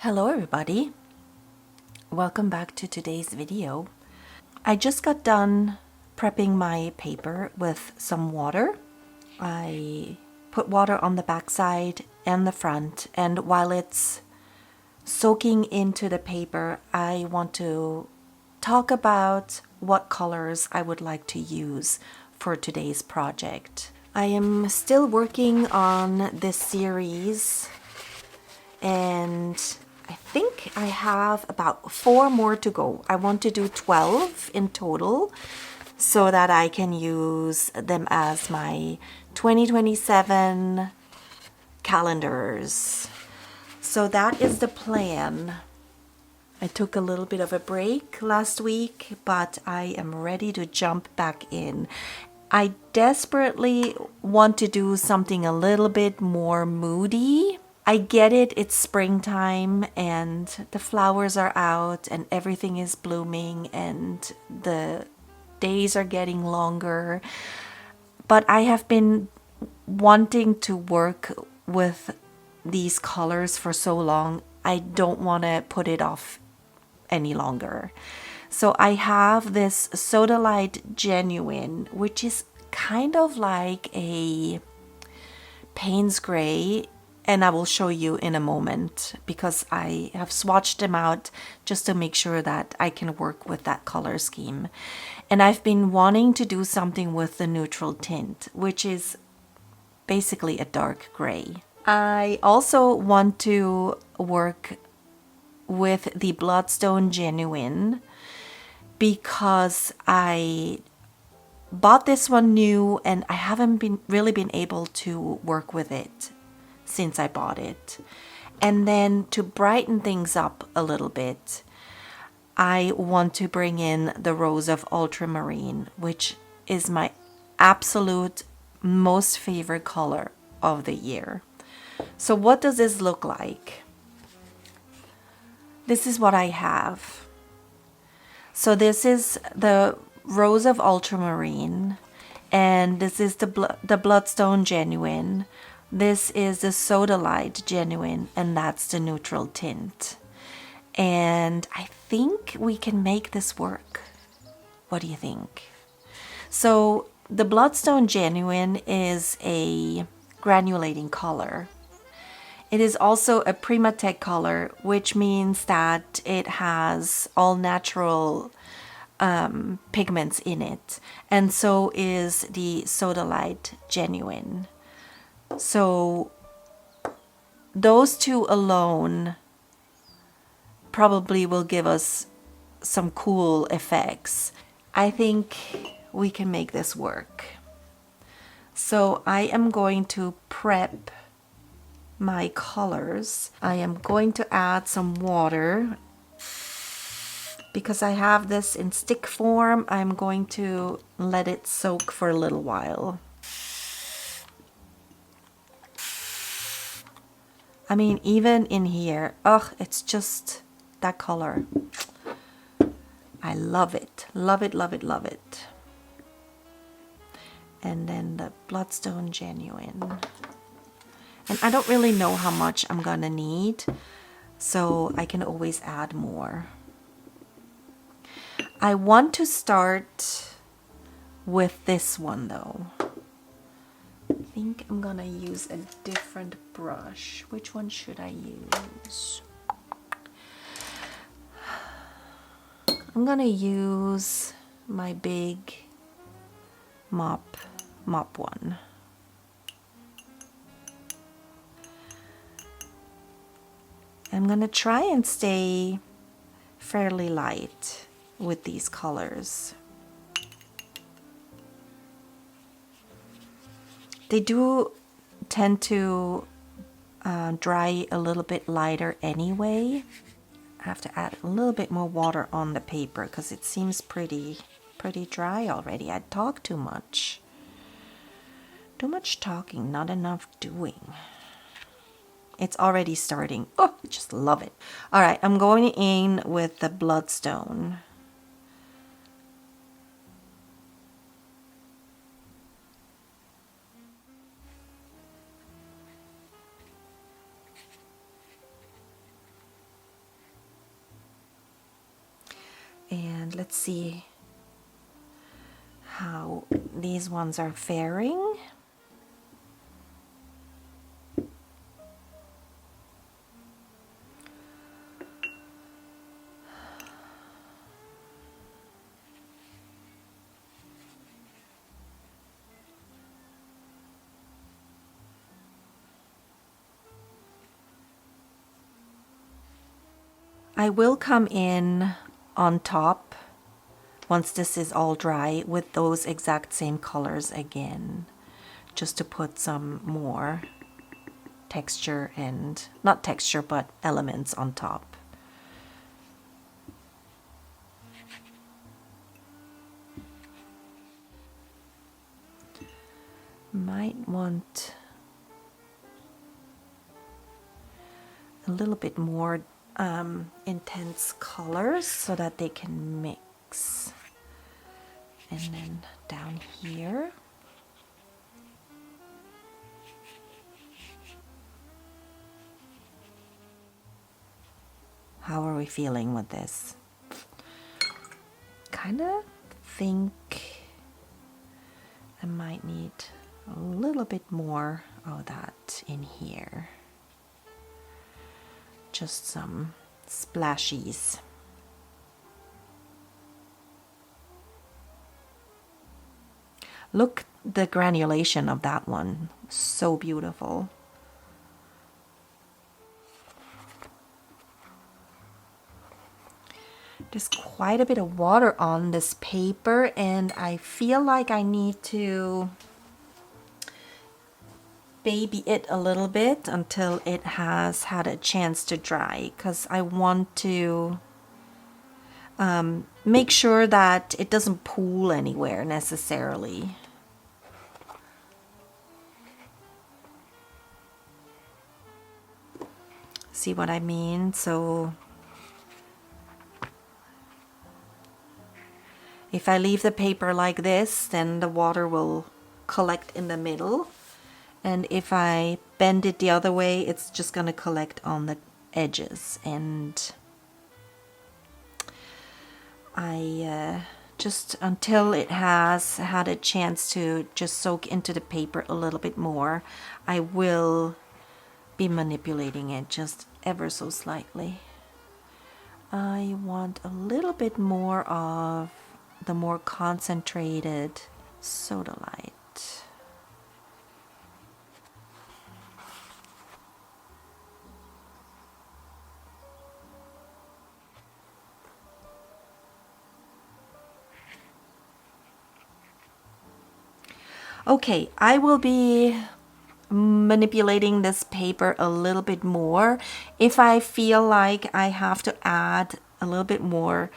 Hello everybody, welcome back to today's video. I just got done prepping my paper with some water. I put water on the back side and the front, and while it's soaking into the paper, I want to talk about what colors I would like to use for today's project. I am still working on this series, and I think I have about 4 more to go. I want to do 12 in total so that I can use them as my 2027 calendars. So that is the plan. I took a little bit of a break last week, but I am ready to jump back in. I desperately want to do something a little bit more moody. I get it, it's springtime and the flowers are out and everything is blooming and the days are getting longer. But I have been wanting to work with these colors for so long, I don't want to put it off any longer. So I have this Sodalite Genuine, which is kind of like a Payne's Gray, and I will show you in a moment because I have swatched them out just to make sure that I can work with that color scheme. And I've been wanting to do something with the neutral tint, which is basically a dark gray. I also want to work with the Bloodstone Genuine because I bought this one new and I haven't really been able to work with it since I bought it. And then to brighten things up a little bit, I want to bring in the Rose of Ultramarine, which is my absolute most favorite color of the year. So what does this look like? This is what I have. So this is the Rose of Ultramarine, and this is the Bloodstone Genuine. This is the Sodalite Genuine, and that's the neutral tint. And I think we can make this work. What do you think? So the Bloodstone Genuine is a granulating color. It is also a Primatech color, which means that it has all natural pigments in it. And so is the Sodalite Genuine. So those two alone probably will give us some cool effects. I think we can make this work. So I am going to prep my colors. I am going to add some water. Because I have this in stick form, I'm going to let it soak for a little while. I mean, even in here, it's just that color. I love it. Love it, love it, love it. And then the Bloodstone Genuine. And I don't really know how much I'm gonna need, so I can always add more. I want to start with this one though. I think I'm gonna use a different brush. Which one should I use? I'm gonna use my big mop one. I'm gonna try and stay fairly light with these colors. They do tend to dry a little bit lighter anyway. I have to add a little bit more water on the paper because it seems pretty dry already. I talk too much. Too much talking, not enough doing. It's already starting. Oh, I just love it. All right, I'm going in with the Bloodstone. And let's see how these ones are faring. I will come in on top once this is all dry with those exact same colors again, just to put some more texture and, not texture, but elements on top. Might want a little bit more intense colors so that they can mix. And then down here, how are we feeling with this? Kind of think I might need a little bit more of that in here. Just some splashies. Look, the granulation of that one, so beautiful. There's quite a bit of water on this paper, and I feel like I need to baby it a little bit until it has had a chance to dry, because I want to make sure that it doesn't pool anywhere necessarily. See what I mean? So if I leave the paper like this, then the water will collect in the middle. And if I bend it the other way, it's just going to collect on the edges. And I just, until it has had a chance to just soak into the paper a little bit more, I will be manipulating it just ever so slightly. I want a little bit more of the more concentrated soda light. Okay, I will be manipulating this paper a little bit more. If I feel like I have to add a little bit more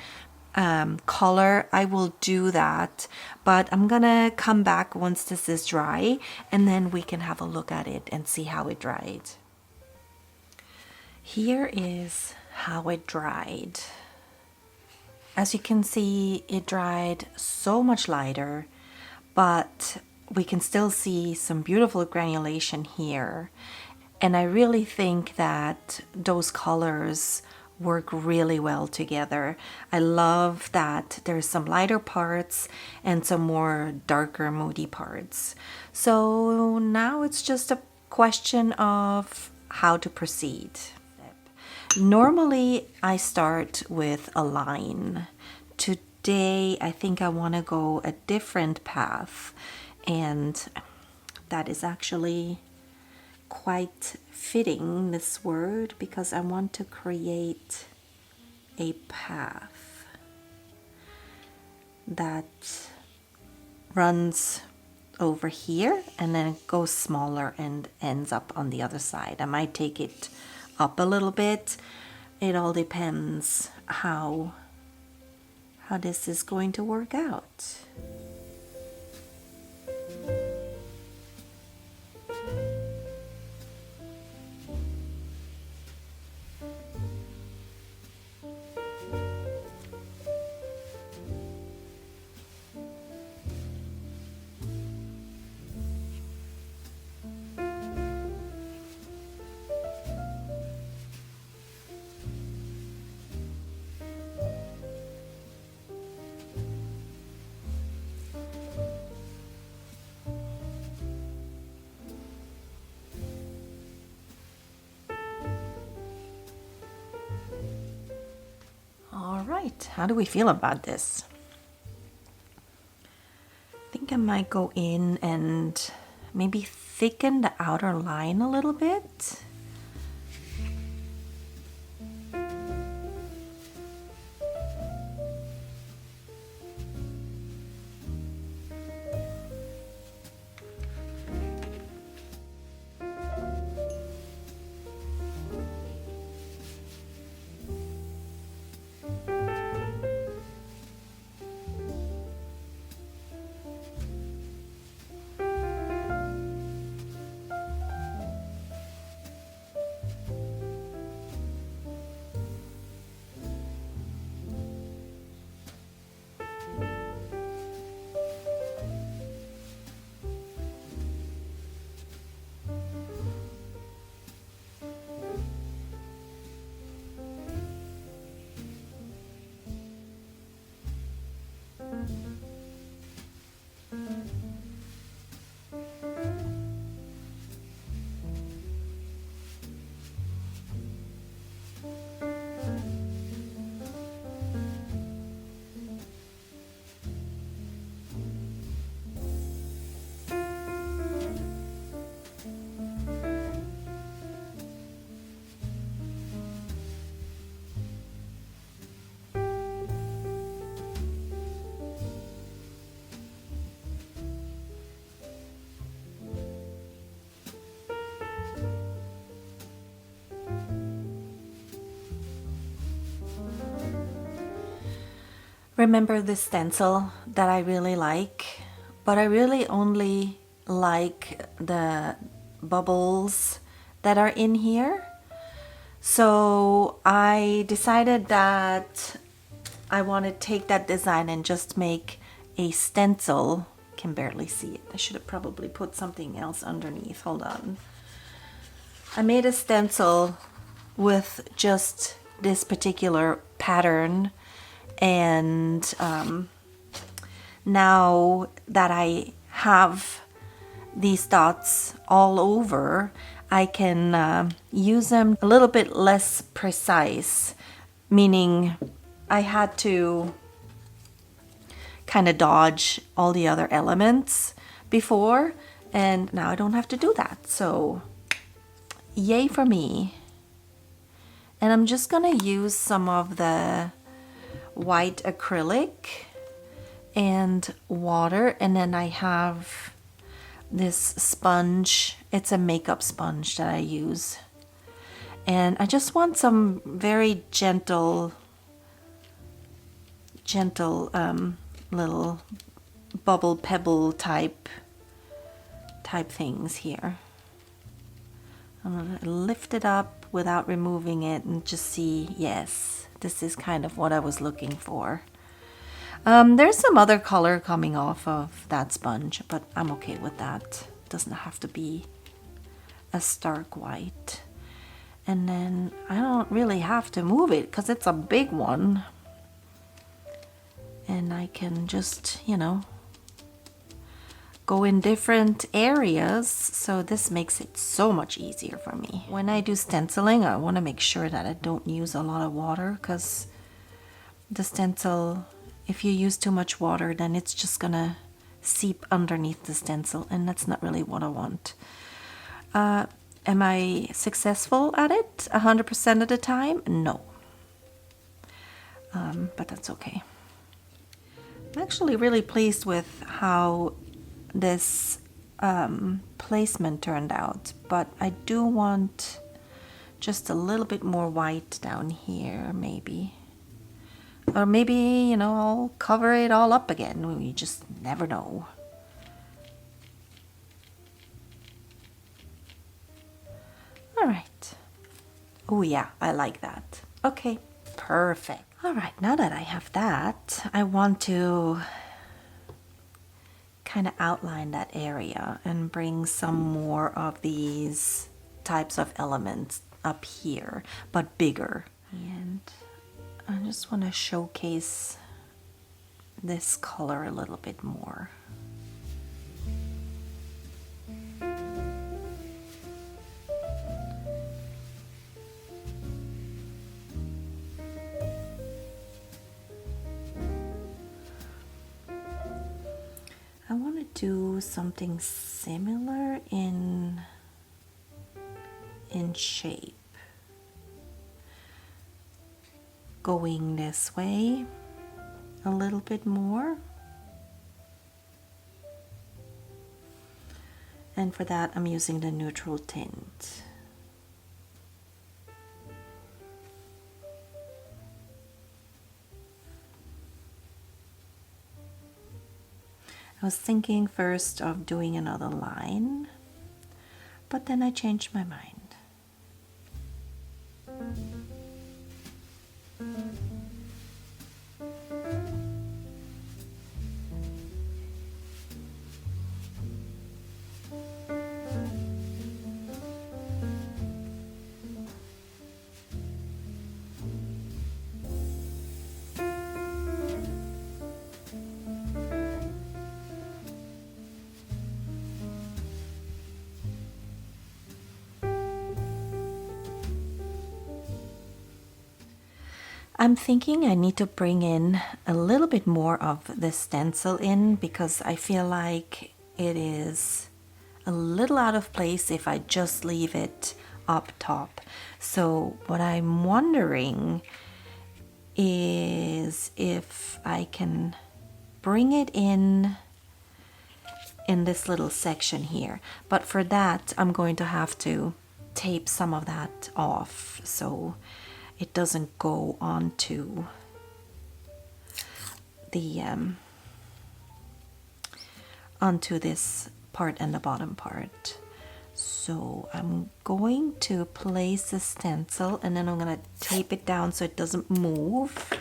color, I will do that, but I'm gonna come back once this is dry, and then we can have a look at it and see how it dried. Here is how it dried. As you can see, it dried so much lighter, but we can still see some beautiful granulation here. And I really think that those colors work really well together. I love that there's some lighter parts and some more darker moody parts. So now it's just a question of how to proceed. Normally I start with a line. Today I think I want to go a different path, and that is actually quite fitting, this word, because I want to create a path that runs over here and then it goes smaller and ends up on the other side. I might take it up a little bit. It all depends how this is going to work out. right, how do we feel about this? I think I might go in and maybe thicken the outer line a little bit. Remember this stencil that I really like, but I really only like the bubbles that are in here. So I decided that I want to take that design and just make a stencil. Can barely see it. I should have probably put something else underneath. Hold on. I made a stencil with just this particular pattern, and now that I have these dots all over, I can use them a little bit less precise, meaning I had to kind of dodge all the other elements before, and now I don't have to do that. So yay for me. And I'm just gonna use some of the white acrylic and water, and then I have this sponge. It's a makeup sponge that I use, and I just want some very gentle little bubble pebble type things here. I'm gonna lift it up without removing it and just see, yes, this is kind of what I was looking for. There's some other color coming off of that sponge, but I'm okay with that. It doesn't have to be a stark white. And then I don't really have to move it because it's a big one. And I can just, you know, go in different areas, so this makes it so much easier for me. When I do stenciling, I want to make sure that I don't use a lot of water, because the stencil, if you use too much water, then it's just gonna seep underneath the stencil, and that's not really what I want. Am I successful at it 100% of the time? No. But that's okay. I'm actually really pleased with how this placement turned out, but I do want just a little bit more white down here, maybe. Or maybe, you know, I'll cover it all up again. We just never know. All right. Oh yeah, I like that. Okay, perfect. All right, now that I have that, I want to kind of outline that area and bring some more of these types of elements up here, but bigger. And I just want to showcase this color a little bit more. do something similar in shape. Going this way a little bit more. And for that, I'm using the neutral tint. I was thinking first of doing another line, but then I changed my mind. I'm thinking I need to bring in a little bit more of the stencil in because I feel like it is a little out of place if I just leave it up top. So what I'm wondering is if I can bring it in this little section here. But for that, I'm going to have to tape some of that off so it doesn't go onto the onto this part and the bottom part. So I'm going to place the stencil and then I'm going to tape it down so it doesn't move.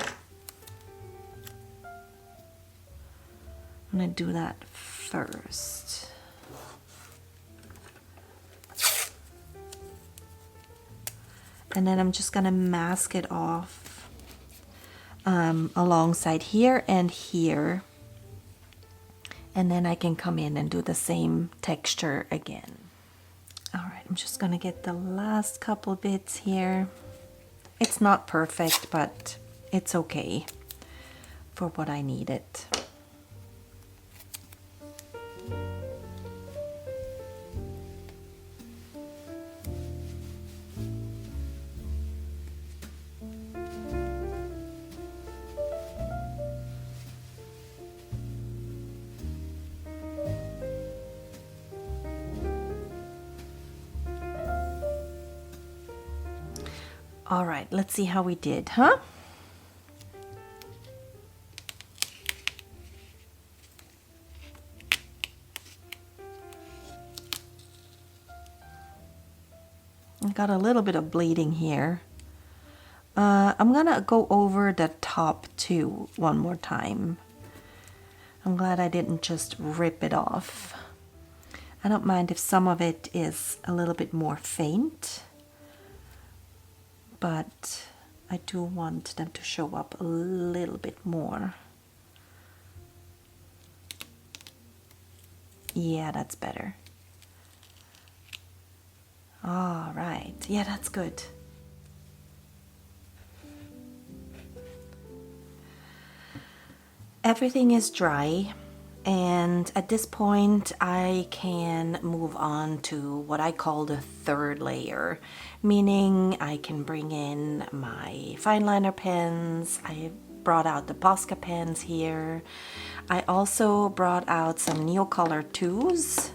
I'm going to do that first. And then I'm just gonna mask it off alongside here and here. And then I can come in and do the same texture again. All right, I'm just gonna get the last couple bits here. It's not perfect, but it's okay for what I need it. All right, let's see how we did, huh? I got a little bit of bleeding here. I'm gonna go over the top too one more time. I'm glad I didn't just rip it off. I don't mind if some of it is a little bit more faint, but I do want them to show up a little bit more. Yeah, that's better. All right, yeah, that's good. Everything is dry, and at this point I can move on to what I call the third layer, meaning I can bring in my fine liner pens. I brought out the Posca pens here. I also brought out some Neocolor 2s.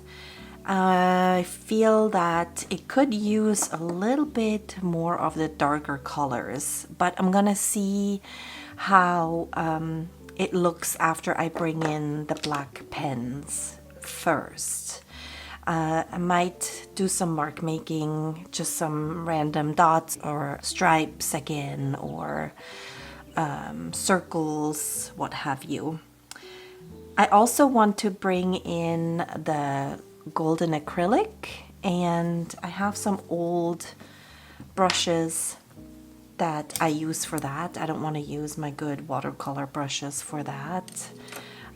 I feel that it could use a little bit more of the darker colors, but I'm gonna see how it looks after I bring in the black pens first. I might do some mark making, just some random dots or stripes again, or circles, what have you. I also want to bring in the golden acrylic, and I have some old brushes that I use for that. I don't want to use my good watercolor brushes for that.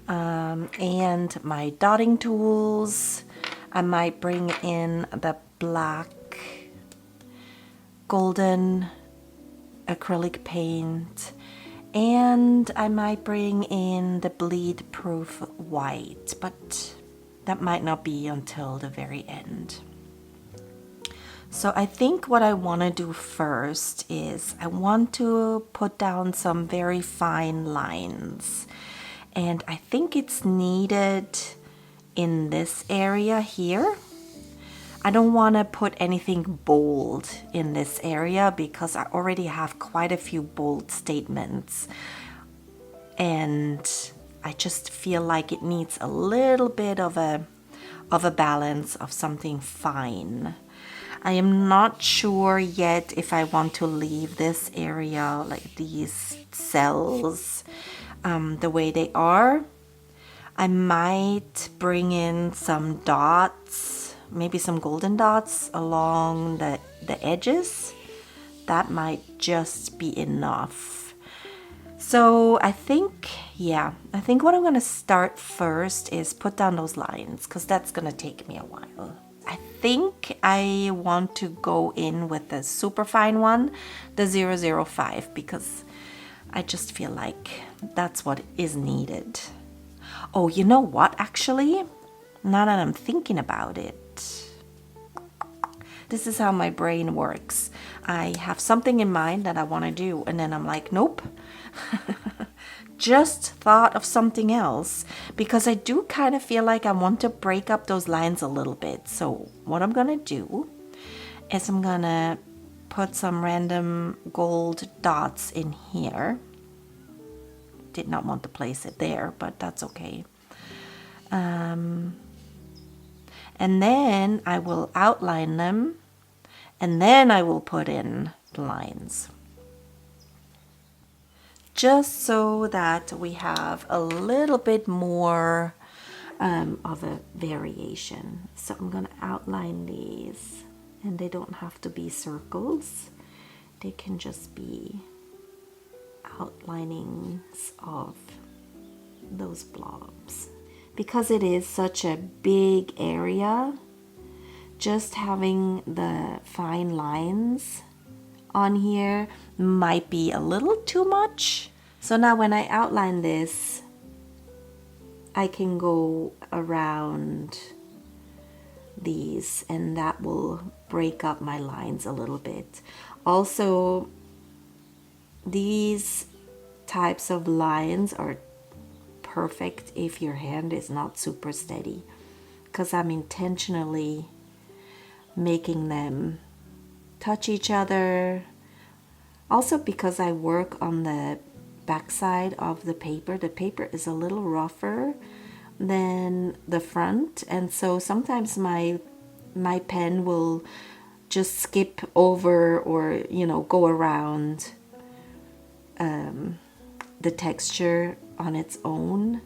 And my dotting tools, I might bring in the black golden acrylic paint, and I might bring in the bleed proof white, but that might not be until the very end. So I think what I want to do first is I want to put down some very fine lines. And I think it's needed in this area here. I don't want to put anything bold in this area because I already have quite a few bold statements. And I just feel like it needs a little bit of a balance of something fine. I am not sure yet if I want to leave this area, like these cells, the way they are. I might bring in some dots, maybe some golden dots along the edges. That might just be enough. So I think what I'm gonna start first is put down those lines, because that's gonna take me a while. I think I want to go in with the super fine one, the 005, because I just feel like that's what is needed. Oh, you know what, actually? Now that I'm thinking about it, this is how my brain works. I have something in mind that I want to do, and then I'm like, nope. Just thought of something else, because I do kind of feel like I want to break up those lines a little bit. So what I'm gonna do is I'm gonna put some random gold dots in here. Did not want to place it there, but that's okay. And then I will outline them, and then I will put in the lines. Just so that we have a little bit more of a variation. So I'm gonna outline these, and they don't have to be circles. They can just be outlinings of those blobs. Because it is such a big area, just having the fine lines on here might be a little too much. So now when I outline this, I can go around these, and that will break up my lines a little bit. Also, these types of lines are perfect if your hand is not super steady, because I'm intentionally making them touch each other. Also, because I work on the back side of the paper is a little rougher than the front, and so sometimes my pen will just skip over, or go around the texture on its own.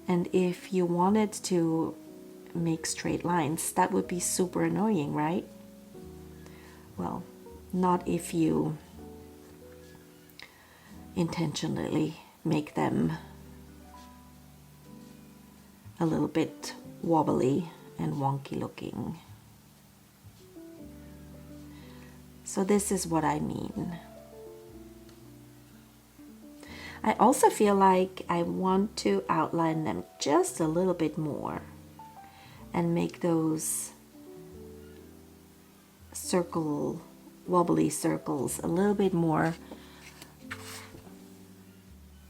And if you wanted to make straight lines, that would be super annoying, right? Well, not if you intentionally make them a little bit wobbly and wonky looking. So this is what I mean. I also feel like I want to outline them just a little bit more and make those wobbly circles a little bit more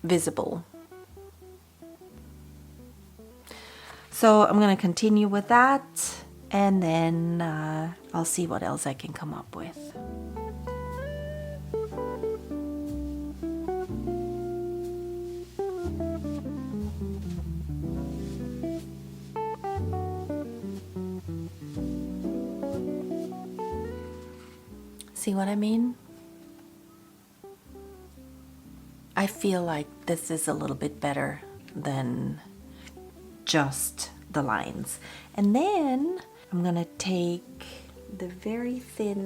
visible. So I'm going to continue with that, and then I'll see what else I can come up with. See what I mean? I feel like this is a little bit better than just the lines. And then I'm gonna take the very thin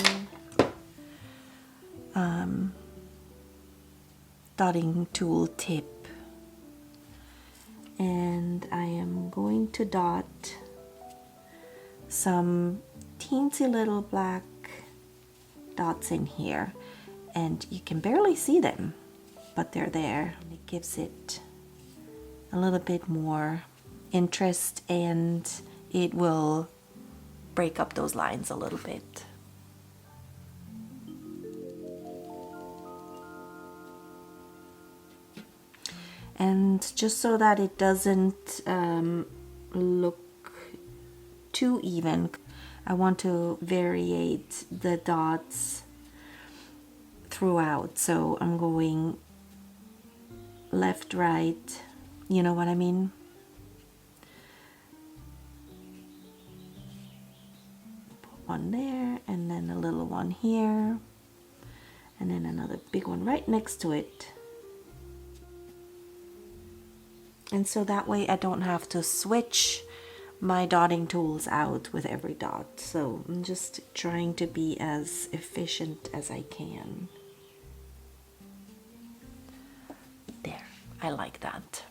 dotting tool tip, and I am going to dot some teensy little black dots in here, and you can barely see them, but they're there, and it gives it a little bit more interest, and it will break up those lines a little bit. And just so that it doesn't look too even, I want to variate the dots throughout. So I'm going left, right, you know what I mean? Put one there, and then a little one here, and then another big one right next to it. And so that way I don't have to switch my dotting tools out with every dot. So I'm just trying to be as efficient as I can. There, I like that.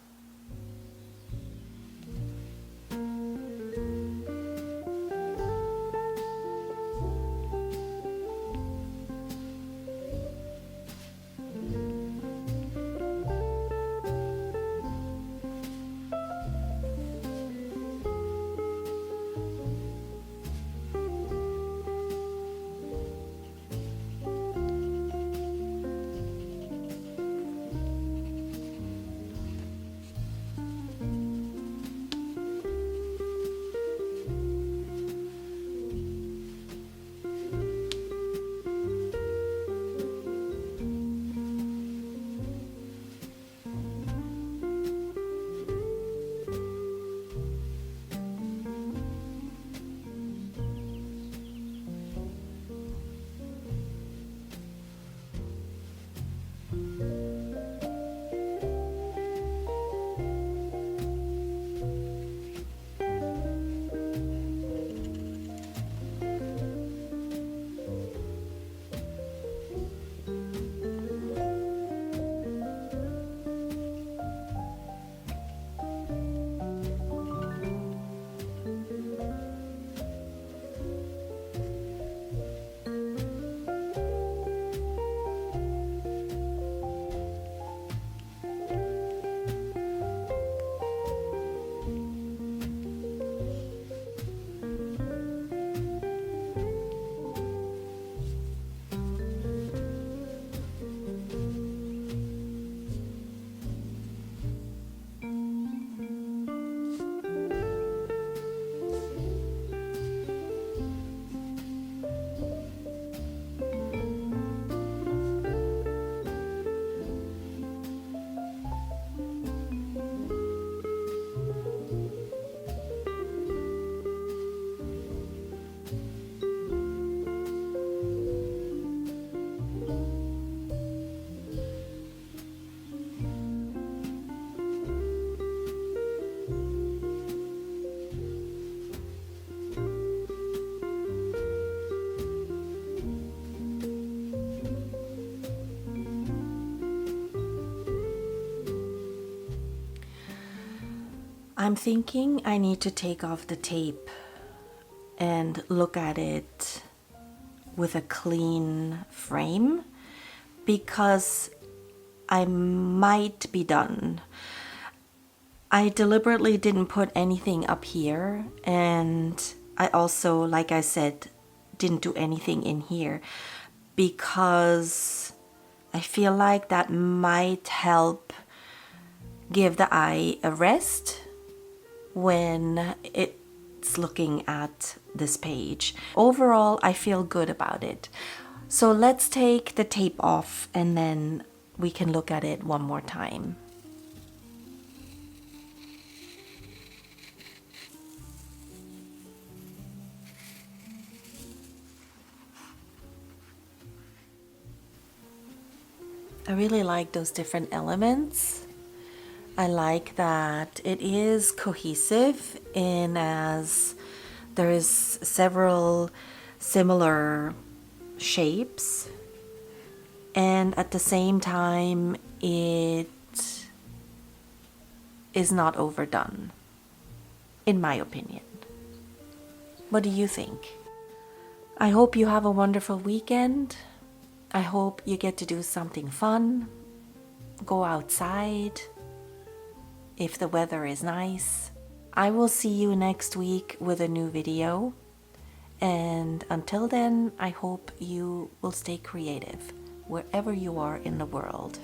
I'm thinking I need to take off the tape and look at it with a clean frame, because I might be done. I deliberately didn't put anything up here, and I also, like I said, didn't do anything in here because I feel like that might help give the eye a rest when it's looking at this page. Overall, I feel good about it. So let's take the tape off and then we can look at it one more time. I really like those different elements. I like that it is cohesive in as there is several similar shapes, and at the same time it is not overdone, in my opinion. What do you think? I hope you have a wonderful weekend. I hope you get to do something fun, go outside if the weather is nice. I will see you next week with a new video. And until then, I hope you will stay creative wherever you are in the world.